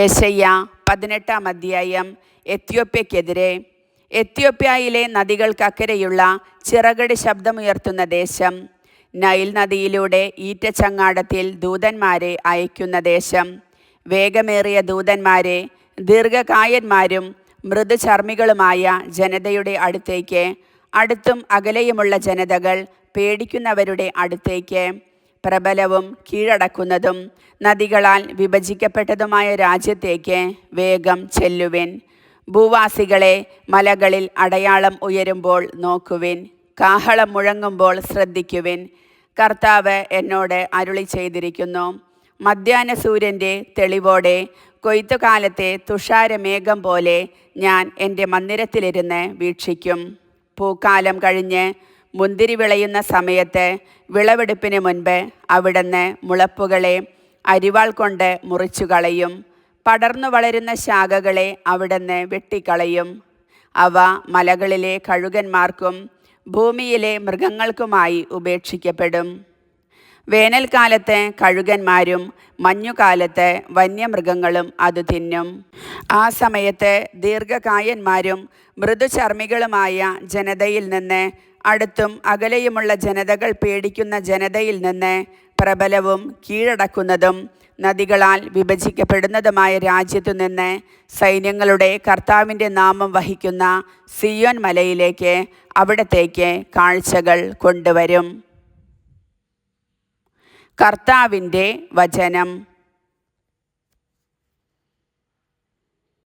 ഏശയ്യാ 18-ാം അധ്യായം. എത്യോപ്യക്കെതിരെ. എത്യോപ്യയിലെ നദികൾക്കക്കരെയുള്ള ചിറകടി ശബ്ദമുയർത്തുന്ന ദേശം, നൈൽ നദിയിലൂടെ ഈറ്റച്ചങ്ങാടത്തിൽ ദൂതന്മാരെ അയക്കുന്ന ദേശം, വേഗമേറിയ ദൂതന്മാരെ ദീർഘകായന്മാരും മൃദുചർമ്മികളുമായ ജനതയുടെ അടുത്തേക്ക്, അടുത്തും അകലെയുമുള്ള ജനതകൾ പേടിക്കുന്നവരുടെ അടുത്തേക്ക്, പ്രബലവും കീഴടക്കുന്നതും നദികളാൽ വിഭജിക്കപ്പെട്ടതുമായ രാജ്യത്തേക്ക് വേഗം ചെല്ലുവിൻ. ഭൂവാസികളെ, മലകളിൽ അടയാളം ഉയരുമ്പോൾ നോക്കുവിൻ, കാഹളം മുഴങ്ങുമ്പോൾ ശ്രദ്ധിക്കുവിൻ. കർത്താവ് എന്നോട് അരുളി ചെയ്തിരിക്കുന്നു, മധ്യാഹ്ന സൂര്യൻ്റെ തെളിവോടെ കൊയ്ത്തുകാലത്തെ തുഷാരമേഘം പോലെ ഞാൻ എൻ്റെ മന്ദിരത്തിലിരുന്ന് വീക്ഷിക്കും. പൂക്കാലം കഴിഞ്ഞ് മുന്തിരി വിളയുന്ന സമയത്ത് വിളവെടുപ്പിന് മുൻപ് അവിടുന്ന് മുളപ്പുകളെ അരിവാൾ കൊണ്ട് മുറിച്ചു കളയും. പടർന്നു വളരുന്ന ശാഖകളെ അവിടുന്ന് വെട്ടിക്കളയും. അവ മലകളിലെ കഴുകന്മാർക്കും ഭൂമിയിലെ മൃഗങ്ങൾക്കുമായി ഉപേക്ഷിക്കപ്പെടും. വേനൽക്കാലത്ത് കഴുകന്മാരും മഞ്ഞുകാലത്ത് വന്യമൃഗങ്ങളും അത് തിന്നും. ആ സമയത്ത് ദീർഘകായന്മാരും മൃദുചർമ്മികളുമായ ജനതയിൽ നിന്ന്, അടുത്തും അകലെയുമുള്ള ജനതകൾ പേടിക്കുന്ന ജനതയിൽ നിന്ന്, പ്രബലവും കീഴടക്കുന്നതും നദികളാൽ വിഭജിക്കപ്പെടുന്നതുമായ രാജ്യത്തു നിന്ന് സൈന്യങ്ങളുടെ കർത്താവിൻ്റെ നാമം വഹിക്കുന്ന സിയോൻ മലയിലേക്ക് അവിടത്തേക്ക് കാഴ്ചകൾ കൊണ്ടുവരും. കർത്താവിൻ്റെ വചനം.